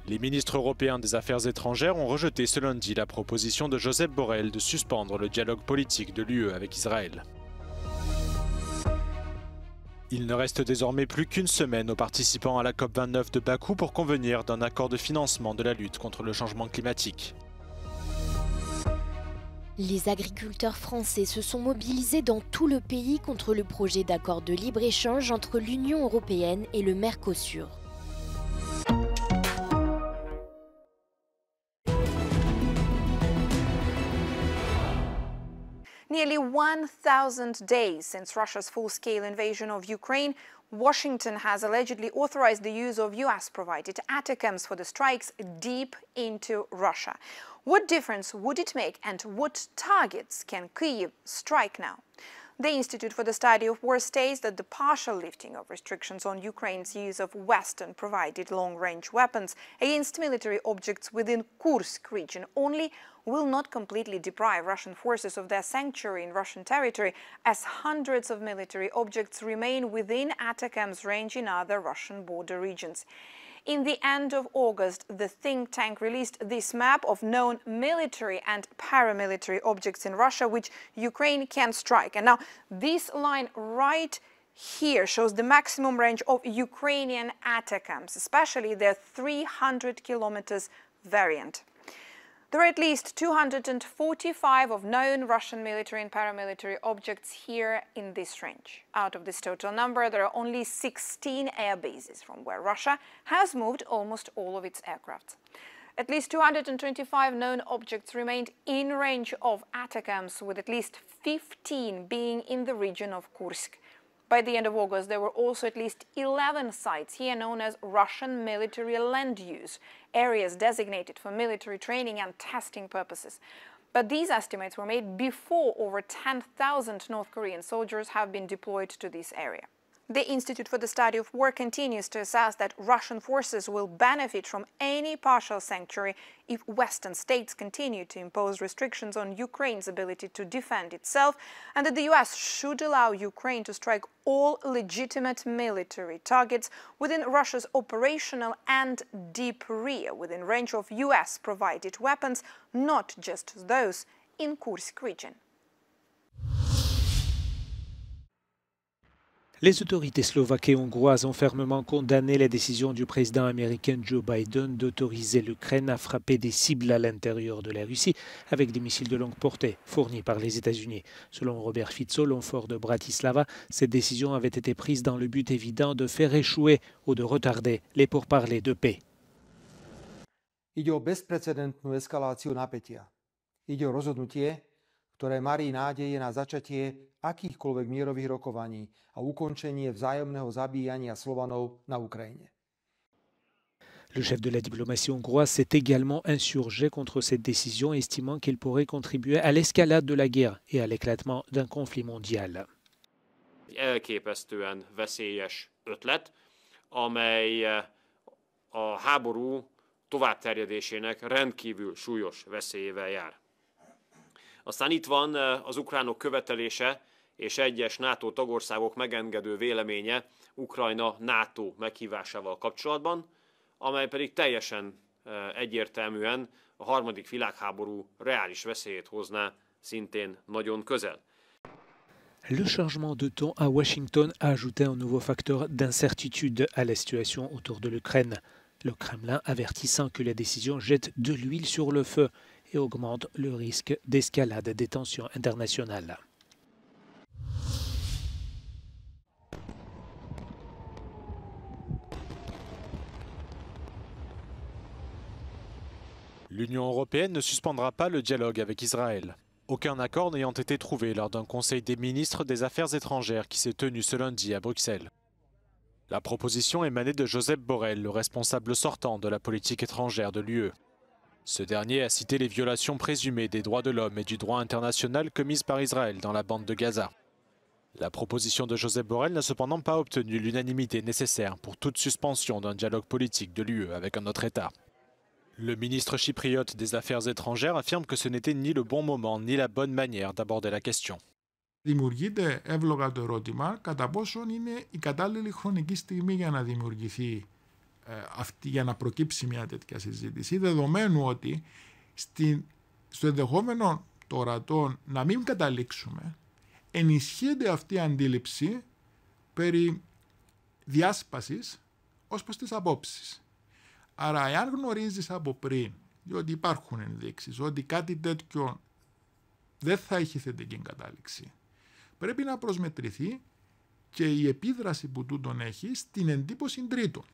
Les ministres européens des Affaires étrangères ont rejeté ce lundi la proposition de Josep Borrell de suspendre le dialogue politique de l'UE avec Israël. Il ne reste désormais plus qu'une semaine aux participants à la COP29 de Bakou pour convenir d'un accord de financement de la lutte contre le changement climatique. Les agriculteurs français se sont mobilisés dans tout le pays contre le projet d'accord de libre-échange entre l'Union européenne et le Mercosur. Nearly 1,000 days since Russia's full-scale invasion of Ukraine, Washington has allegedly authorized the use of US-provided ATACMS for the strikes deep into Russia. What difference would it make, and what targets can Kyiv strike now? The Institute for the Study of War states that the partial lifting of restrictions on Ukraine's use of Western-provided long-range weapons against military objects within Kursk region only will not completely deprive Russian forces of their sanctuary in Russian territory, as hundreds of military objects remain within ATACMS range in other Russian border regions. In the end of August, the think tank released this map of known military and paramilitary objects in Russia which Ukraine can strike. And now this line right here shows the maximum range of Ukrainian ATACMS, especially their 300 kilometers variant. There are at least 245 of known Russian military and paramilitary objects here in this range. Out of this total number, there are only 16 air bases from where Russia has moved almost all of its aircraft. At least 225 known objects remained in range of ATACMS, with at least 15 being in the region of Kursk. By the end of August, there were also at least 11 sites here known as Russian military land use, areas designated for military training and testing purposes. But these estimates were made before over 10,000 North Korean soldiers have been deployed to this area. The Institute for the Study of War continues to assess that Russian forces will benefit from any partial sanctuary if Western states continue to impose restrictions on Ukraine's ability to defend itself, and that the US should allow Ukraine to strike all legitimate military targets within Russia's operational and deep rear, within range of US-provided weapons, not just those in Kursk region. Les autorités slovaques et hongroises ont fermement condamné la décision du président américain Joe Biden d'autoriser l'Ukraine à frapper des cibles à l'intérieur de la Russie avec des missiles de longue portée fournis par les États-Unis. Selon Robert Fico, l'onfort de Bratislava, cette décision avait été prise dans le but évident de faire échouer ou de retarder les pourparlers de paix. Ide o bezprecedentnú eskaláciu napätia. Ide o rozhodnutie, ktoré marí nádeje na začatie akýchkoľvek mierových rokovaní a ukončenie vzájomného zabíjania Slovanov na Ukrajine. Le chef de la diplomatie hongroise s'est également insurgé contre cette décision, estimant qu'elle pourrait contribuer à l'escalade de la guerre et à l'éclatement d'un conflit mondial. Elképesztően veszélyes ötlet, amely a háború továbbterjedésének rendkívül súlyos veszélyével jár. Aztán itt van az ukránok követelése és egyes NATO tagországok megengedő véleménye Ukrajna NATO meghívásával kapcsolatban, amely pedig teljesen egyértelműen a harmadik világháború reális veszélyét hozná szintén nagyon közel. Le changement de ton à Washington a ajouté un nouveau facteur d'incertitude à la situation autour de l'Ukraine. Le Kremlin avertissant que la décision jette de l'huile sur le feu et augmente le risque d'escalade des tensions internationales. L'Union européenne ne suspendra pas le dialogue avec Israël. Aucun accord n'ayant été trouvé lors d'un conseil des ministres des Affaires étrangères qui s'est tenu ce lundi à Bruxelles. La proposition émanait de Josep Borrell, le responsable sortant de la politique étrangère de l'UE. Ce dernier a cité les violations présumées des droits de l'homme et du droit international commises par Israël dans la bande de Gaza. La proposition de Josep Borrell n'a cependant pas obtenu l'unanimité nécessaire pour toute suspension d'un dialogue politique de l'UE avec un autre État. Le ministre chypriote des Affaires étrangères affirme que ce n'était ni le bon moment ni la bonne manière d'aborder la question. Δημιουργείται εύλογα το ερώτημα κατά πόσον είναι η κατάλληλη χρονική στιγμή για να δημιουργηθεί για να προκύψει μια τέτοια συζήτηση, δεδομένου ότι στο ενδεχόμενο το ορατό να μην καταλήξουμε, ενισχύεται αυτή η αντίληψη περί διάσπασης ως προς τις απόψεις. Άρα, εάν γνωρίζεις από πριν, διότι υπάρχουν ενδείξεις, ότι κάτι τέτοιο δεν θα έχει θετική κατάληξη, πρέπει να προσμετρηθεί και η επίδραση που τούτον έχει στην εντύπωση τρίτων.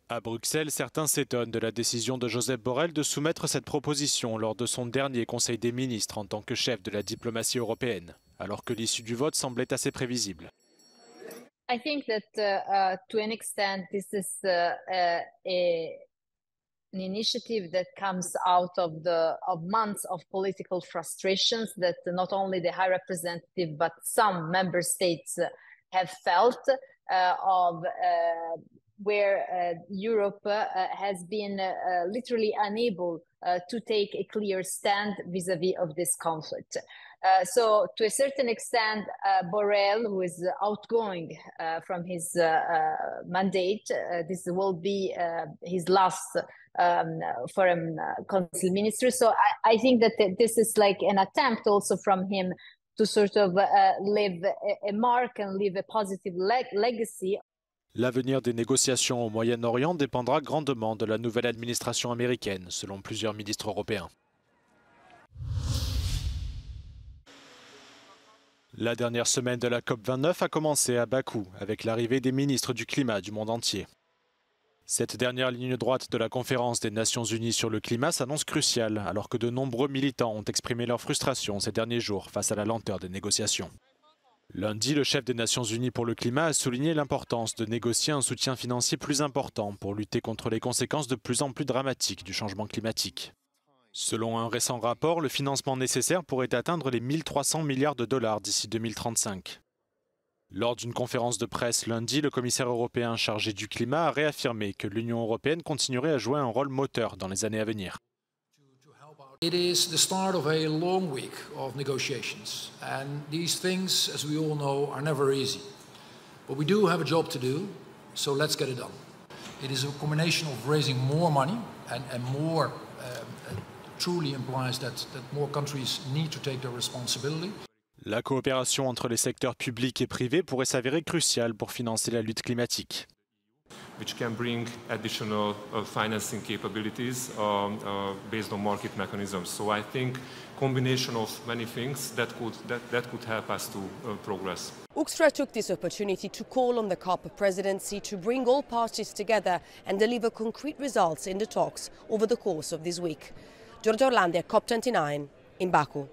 À Bruxelles, certains s'étonnent de la décision de Josep Borrell de soumettre cette proposition lors de son dernier Conseil des ministres en tant que chef de la diplomatie européenne, alors que l'issue du vote semblait assez prévisible. I think that to an extent this is an initiative that comes out of months of political frustrations that not only the High Representative but some member states have felt where Europe has been literally unable to take a clear stand vis-à-vis of this conflict. So to a certain extent, Borrell, who is outgoing from his mandate, this will be his last foreign council minister. So I think that this is like an attempt also from him to sort of leave a mark and leave a positive legacy. L'avenir des négociations au Moyen-Orient dépendra grandement de la nouvelle administration américaine, selon plusieurs ministres européens. La dernière semaine de la COP29 a commencé à Bakou, avec l'arrivée des ministres du climat du monde entier. Cette dernière ligne droite de la conférence des Nations Unies sur le climat s'annonce cruciale, alors que de nombreux militants ont exprimé leur frustration ces derniers jours face à la lenteur des négociations. Lundi, le chef des Nations Unies pour le climat a souligné l'importance de négocier un soutien financier plus important pour lutter contre les conséquences de plus en plus dramatiques du changement climatique. Selon un récent rapport, le financement nécessaire pourrait atteindre les 1300 milliards de dollars d'ici 2035. Lors d'une conférence de presse lundi, le commissaire européen chargé du climat a réaffirmé que l'Union européenne continuerait à jouer un rôle moteur dans les années à venir. It is the start of a long week of negotiations, and these things, as we all know, are never easy. But we do have a job to do, so let's get it done. It is a combination of raising more money, and more truly implies that more countries need to take their responsibility. La coopération entre les secteurs publics et privés pourrait s'avérer cruciale pour financer la lutte climatique. Which can bring additional financing capabilities based on market mechanisms. So I think combination of many things that could help us to progress. Hoekstra took this opportunity to call on the COP presidency to bring all parties together and deliver concrete results in the talks over the course of this week. Giorgia Orlandi at COP29 in Baku.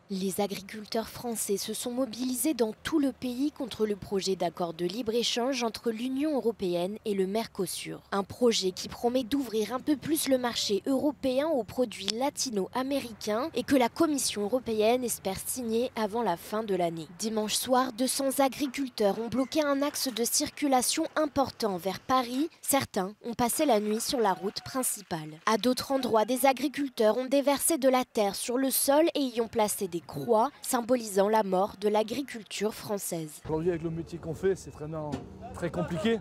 Les agriculteurs français se sont mobilisés dans tout le pays contre le projet d'accord de libre-échange entre l'Union européenne et le Mercosur. Un projet qui promet d'ouvrir un peu plus le marché européen aux produits latino-américains et que la Commission européenne espère signer avant la fin de l'année. Dimanche soir, 200 agriculteurs ont bloqué un axe de circulation important vers Paris. Certains ont passé la nuit sur la route principale. À d'autres endroits, des agriculteurs ont déversé de la terre sur le sol et y ont placé des croix symbolisant la mort de l'agriculture française. Aujourd'hui, avec le métier qu'on fait, c'est vraiment très compliqué.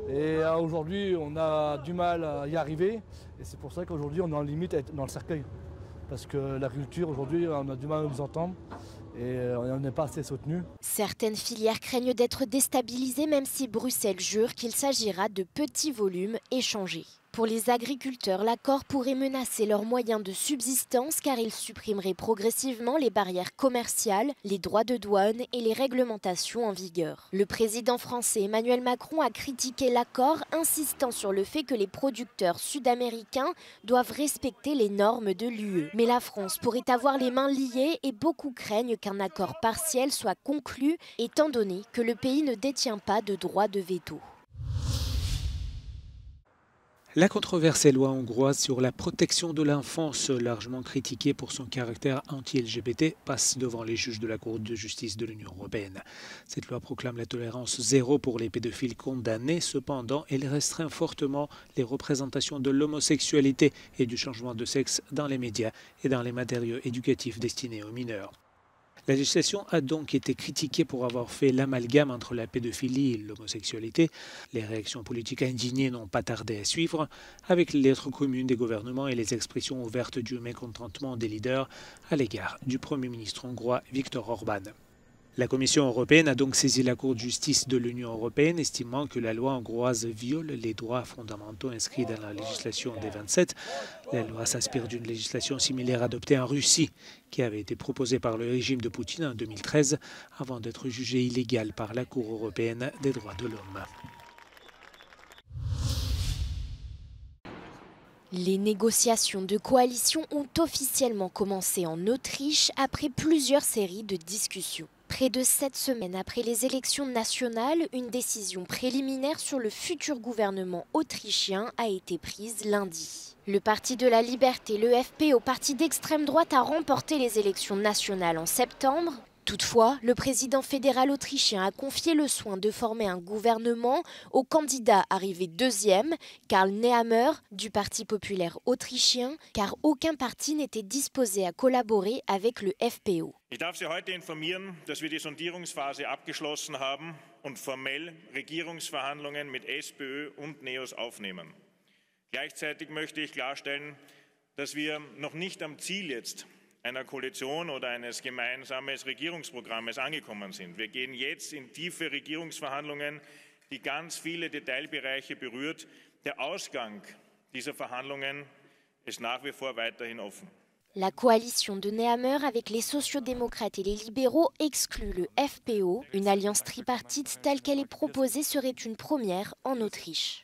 Et aujourd'hui, on a du mal à y arriver. Et c'est pour ça qu'aujourd'hui, on est en limite à être dans le cercueil. Parce que l'agriculture, aujourd'hui, on a du mal à nous entendre. Et on n'est pas assez soutenu. Certaines filières craignent d'être déstabilisées, même si Bruxelles jure qu'il s'agira de petits volumes échangés. Pour les agriculteurs, l'accord pourrait menacer leurs moyens de subsistance car il supprimerait progressivement les barrières commerciales, les droits de douane et les réglementations en vigueur. Le président français Emmanuel Macron a critiqué l'accord, insistant sur le fait que les producteurs sud-américains doivent respecter les normes de l'UE. Mais la France pourrait avoir les mains liées et beaucoup craignent qu'un accord partiel soit conclu, étant donné que le pays ne détient pas de droit de veto. La controversée loi hongroise sur la protection de l'enfance, largement critiquée pour son caractère anti-LGBT, passe devant les juges de la Cour de justice de l'Union européenne. Cette loi proclame la tolérance zéro pour les pédophiles condamnés. Cependant, elle restreint fortement les représentations de l'homosexualité et du changement de sexe dans les médias et dans les matériaux éducatifs destinés aux mineurs. La législation a donc été critiquée pour avoir fait l'amalgame entre la pédophilie et l'homosexualité. Les réactions politiques indignées n'ont pas tardé à suivre, avec les lettres communes des gouvernements et les expressions ouvertes du mécontentement des leaders à l'égard du Premier ministre hongrois Viktor Orban. La Commission européenne a donc saisi la Cour de justice de l'Union européenne, estimant que la loi hongroise viole les droits fondamentaux inscrits dans la législation des 27. La loi s'inspire d'une législation similaire adoptée en Russie, qui avait été proposée par le régime de Poutine en 2013, avant d'être jugée illégale par la Cour européenne des droits de l'homme. Les négociations de coalition ont officiellement commencé en Autriche après plusieurs séries de discussions. Près de 7 semaines après les élections nationales, une décision préliminaire sur le futur gouvernement autrichien a été prise lundi. Le Parti de la Liberté, le FPÖ, parti d'extrême droite, a remporté les élections nationales en septembre. Toutefois, le président fédéral autrichien a confié le soin de former un gouvernement au candidat arrivé deuxième, Karl Nehammer, du Parti populaire autrichien, car aucun parti n'était disposé à collaborer avec le FPÖ. Ich darf Sie heute informieren, dass wir die Sondierungsphase abgeschlossen haben und formell Regierungsverhandlungen mit SPÖ und NEOS aufnehmen. Gleichzeitig möchte ich klarstellen, dass wir noch nicht am Ziel jetzt einer Koalition oder eines gemeinsamen Regierungsprogrammes angekommen sind. Wir gehen jetzt in tiefe Regierungsverhandlungen, die ganz viele Detailbereiche berührt. Der Ausgang dieser Verhandlungen ist nach wie vor weiterhin offen. La coalition de Nehammer avec les sociodémocrates et les libéraux exclut le FPÖ. Une alliance tripartite telle qu'elle est proposée serait une première en Autriche.